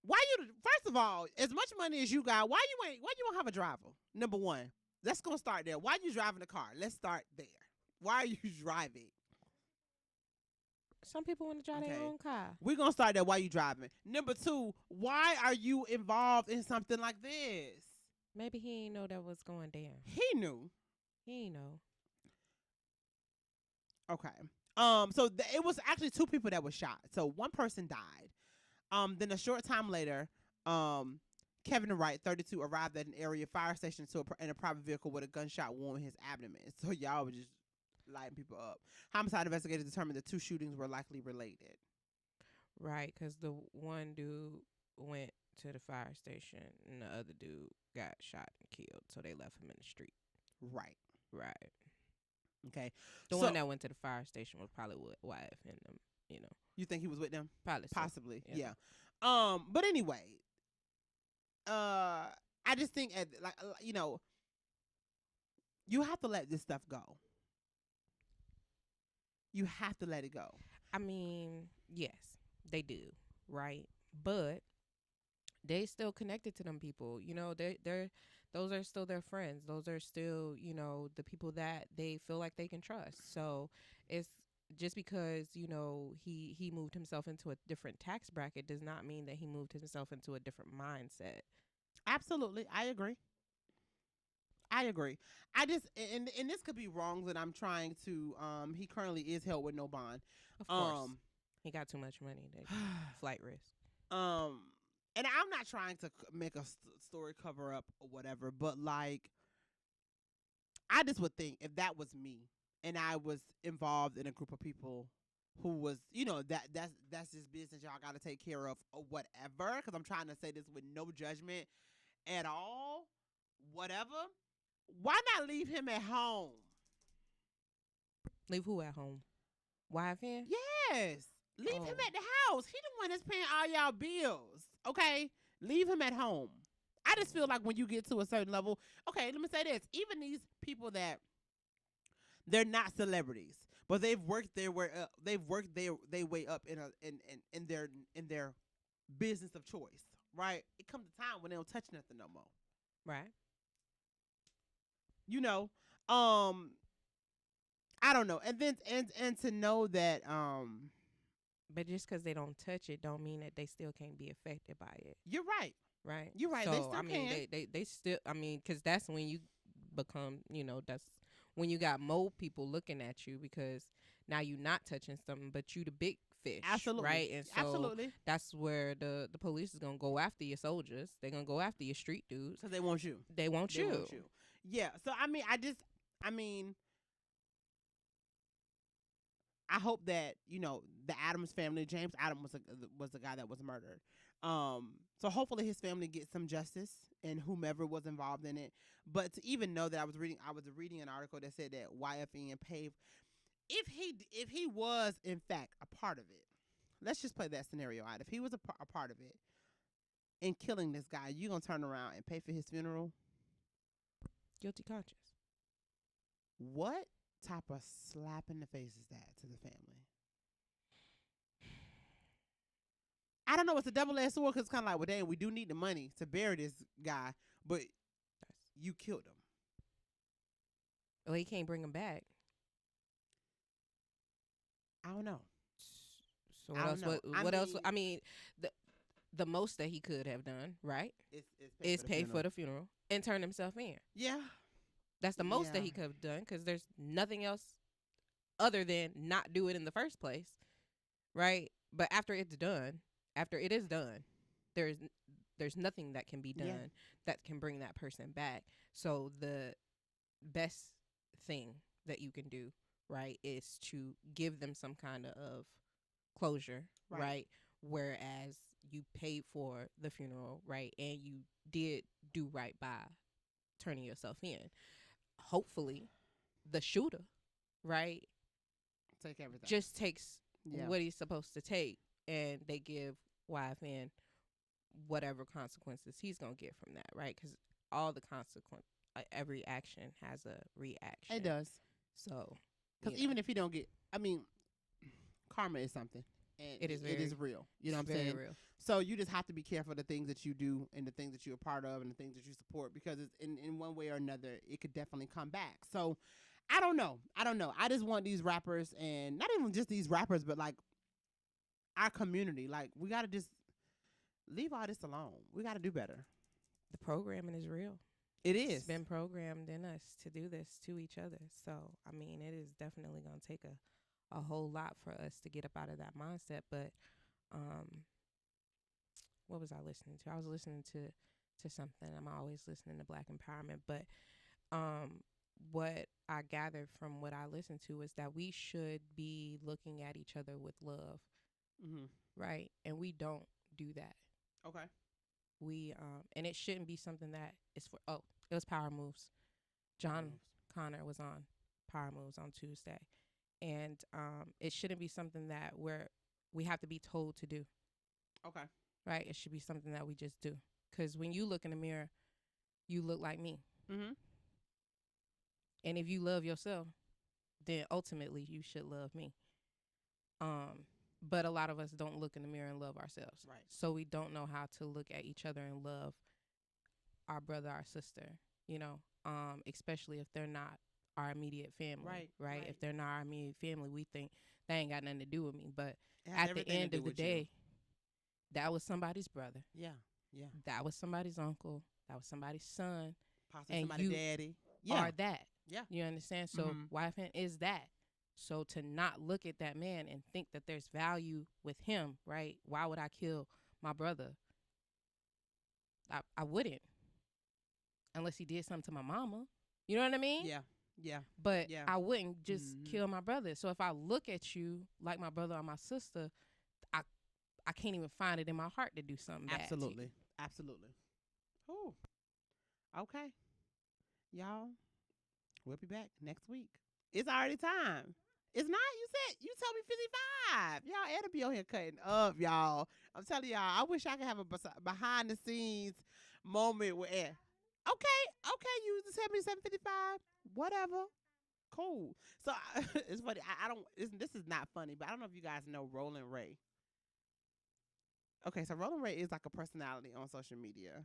First of all, as much money as you got, why you don't have a driver? Number one, let's go start there. Why you driving the car? Let's start there. Why are you driving? Some people want to drive their own car. We're going to start there. Why you driving? Number two, why are you involved in something like this? Maybe he didn't know that was going down. He knew. He didn't know. Okay. So it was actually two people that were shot. So one person died. Then a short time later, Kevin Wright, 32, arrived at an area fire station in a private vehicle with a gunshot wound in his abdomen. So y'all were just lighting people up. Homicide investigators determined the two shootings were likely related. Right, because the one dude went to the fire station and the other dude got shot and killed. So they left him in the street. Right. Right. Okay. The one that went to the fire station was probably with YF and them, you know. You think he was with them? Probably. Possibly. So, yeah. But anyway, I just think you have to let this stuff go. You have to let it go. I mean, yes, they do, right? But they still connected to them people. You know, those are still their friends. Those are still, you know, the people that they feel like they can trust. So it's just because, you know, he moved himself into a different tax bracket does not mean that he moved himself into a different mindset. Absolutely. I agree. I just, and this could be wrong that I'm trying to, he currently is held with no bond. Of course. He got too much money. Flight risk. And I'm not trying to make a story cover up or whatever, but like, I just would think if that was me and I was involved in a group of people who was, you know, that's just business y'all got to take care of or whatever, because I'm trying to say this with no judgment at all, whatever, why not leave him at home? Leave who at home? YFN? Yes. Leave him at the house. He the one that's paying all y'all bills. Okay? Leave him at home. I just feel like when you get to a certain level, okay, let me say this. Even these people that they're not celebrities, but they've worked their way up. They've worked their way up in their business of choice, right? It comes a time when they don't touch nothing no more. Right. You know, I don't know. And then and to know that but just because they don't touch it don't mean that they still can't be affected by it. You're right. Right. You're right. So, they still I mean, can. They still, I mean, because that's when you become, you know, that's when you got more people looking at you because now you're not touching something, but you the big fish. Absolutely. Right. And so absolutely. That's where the police is going to go after your soldiers. They're going to go after your street dudes. Because they want you. They want you. Yeah. So, I mean, I hope that, the Adams family, James Adams was the guy that was murdered. So hopefully his family gets some justice and whomever was involved in it. But to even know that I was reading an article that said that YFN paid, if he was in fact a part of it, let's just play that scenario out. If he was a part of it in killing this guy, you gonna turn around and pay for his funeral? Guilty conscience. What type of slap in the face is that to the family? I don't know. It's a double-edged sword because it's kind of like, well, dang, we do need the money to bury this guy, but you killed him. Well, he can't bring him back. I don't know. So what else? What else? I mean, the most that he could have done, right, is pay for the funeral and turn himself in. Yeah. That's the most that he could have done because there's nothing else other than not do it in the first place, right? But after it is done, there's nothing that can be done that can bring that person back. So the best thing that you can do, right, is to give them some kind of closure, right? Whereas you paid for the funeral, right, and you did do right by turning yourself in. Hopefully, the shooter, right, take everything. Just takes what he's supposed to take, and they give YFN whatever consequences he's gonna get from that, right? Because all the every action has a reaction. It does. So, because even if you don't get, I mean, karma is something, and it is real. You know what I'm saying? Very real. So you just have to be careful of the things that you do and the things that you're a part of and the things that you support, because it's in one way or another, it could definitely come back. So I don't know. I just want these rappers, and not even just these rappers, but like our community, like we got to just leave all this alone. We got to do better. The programming is real. It is. It's been programmed in us to do this to each other. So, I mean, it is definitely going to take a whole lot for us to get up out of that mindset. But, what was I listening to? I was listening to something. I'm always listening to Black empowerment. But what I gathered from what I listened to is that we should be looking at each other with love, right? And we don't do that. Okay. We and it shouldn't be something that is for. Oh, it was Power Moves. John Connor was on Power Moves on Tuesday, and it shouldn't be something that we have to be told to do. Okay. Right. It should be something that we just do. Because when you look in the mirror, you look like me. Mm-hmm. And if you love yourself, then ultimately you should love me. But a lot of us don't look in the mirror and love ourselves. Right. So we don't know how to look at each other and love our brother, our sister, especially if they're not our immediate family. Right. If they're not our immediate family, we think they ain't got nothing to do with me. But at the end of the day, that was somebody's brother. Yeah. Yeah. That was somebody's uncle. That was somebody's son. Possibly somebody's daddy. Yeah. Or that. Yeah. You understand? So YFN is that. So to not look at that man and think that there's value with him, right? Why would I kill my brother? I wouldn't. Unless he did something to my mama. You know what I mean? Yeah. Yeah. But I wouldn't just kill my brother. So if I look at you like my brother or my sister, I can't even find it in my heart to do something bad to you. Absolutely. Ooh. Okay. Y'all, we'll be back next week. It's already time. It's not. You told me 55. Y'all, Ed will be on here cutting up, y'all. I'm telling y'all, I wish I could have a behind the scenes moment with Ed. Okay, you just had me 7:55. Whatever. Cool. So it's funny. I don't. This is not funny, but I don't know if you guys know Roland Ray. Okay, so Roland Ray is like a personality on social media,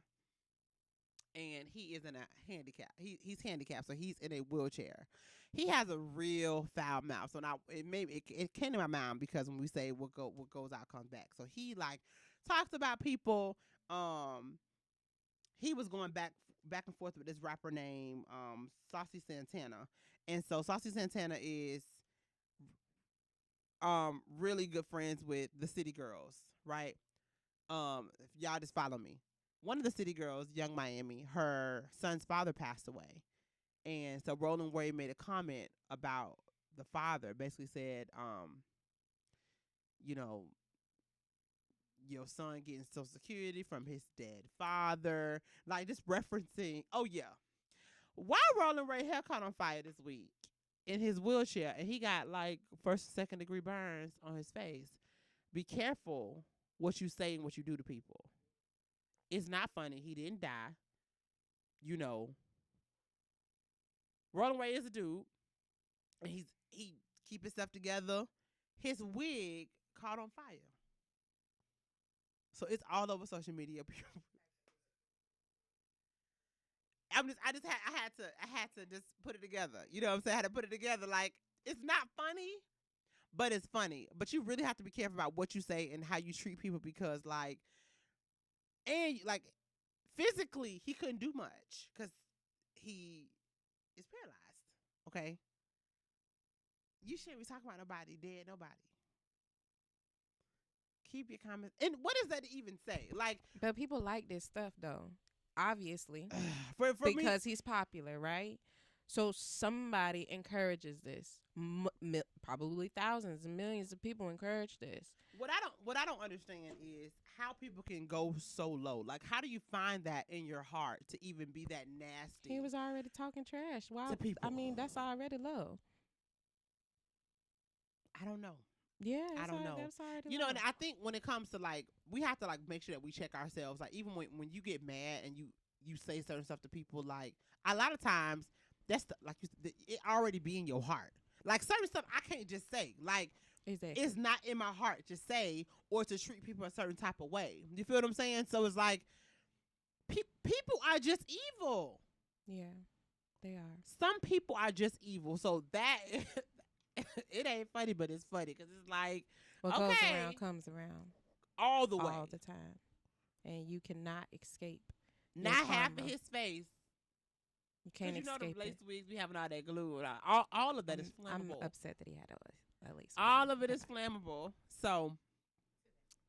and he is in a handicap. He's handicapped, so he's in a wheelchair. He has a real foul mouth. So now it came to my mind because when we say what goes out comes back. So he like talks about people. He was going back and forth with this rapper named Saucy Santana, and so Saucy Santana is really good friends with the City Girls, right? If y'all just follow me. One of the City Girls, Young Miami, her son's father passed away. And so Roland Ray made a comment about the father basically said, you know, your son getting Social Security from his dead father, like just referencing. Oh yeah, why Roland Ray hair caught on fire this week in his wheelchair, and he got like 1st and 2nd degree burns on his face. Be careful what you say and what you do to people. It's not funny. He didn't die. You know, Roland Ray is a dude, and he keep his stuff together. His wig caught on fire. So it's all over social media. I had to just put it together. You know what I'm saying? I had to put it together. Like, it's not funny, but it's funny. But you really have to be careful about what you say and how you treat people, because like physically he couldn't do much because he is paralyzed. Okay. You shouldn't be talking about nobody dead, nobody. Keep your comments. And what does that even say? Like, but people like this stuff though, obviously, for because me, he's popular, right? So somebody encourages this. Probably thousands and millions of people encourage this. What I don't understand is how people can go so low. Like, how do you find that in your heart to even be that nasty? He was already talking trash. Wow, to people. I mean, that's already low. I don't know. Yeah, I don't know. That's already you low. know, and I think when it comes to like, we have to like make sure that we check ourselves. Like, even when you get mad and you say certain stuff to people, like a lot of times that's like it already be in your heart. Like certain stuff I can't just say. Like, exactly. It's not in my heart to say or to treat people a certain type of way. You feel what I'm saying? So it's like people are just evil. Yeah, they are. Some people are just evil. So that it ain't funny, but it's funny because it's like, what okay, goes around comes around all the way, all the time, and you cannot escape. Not half of his face. You can't escape. You know, the lace it. wigs, we having all that glue. All of that is flammable. I'm upset that he had a lace. All of it is flammable. So,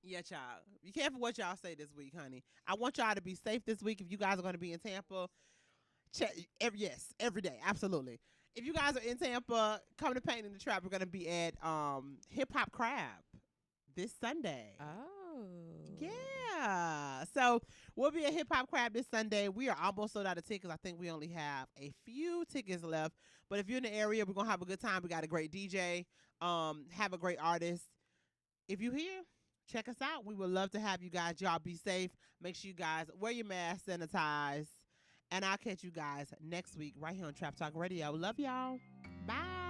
yeah, child, be careful what y'all say this week, honey. I want y'all to be safe this week. If you guys are going to be in Tampa, every day, absolutely. If you guys are in Tampa, come to Paint in the Trap. We're going to be at Hip Hop Crab this Sunday. Oh. Yeah. So we'll be at Hip Hop Crab this Sunday. We are almost sold out of tickets. I think we only have a few tickets left. But if you're in the area, we're going to have a good time. We got a great DJ, have a great artist. If you're here, check us out. We would love to have you guys. Y'all be safe. Make sure you guys wear your mask, sanitize. And I'll catch you guys next week right here on Trap Talk Radio. Love y'all. Bye.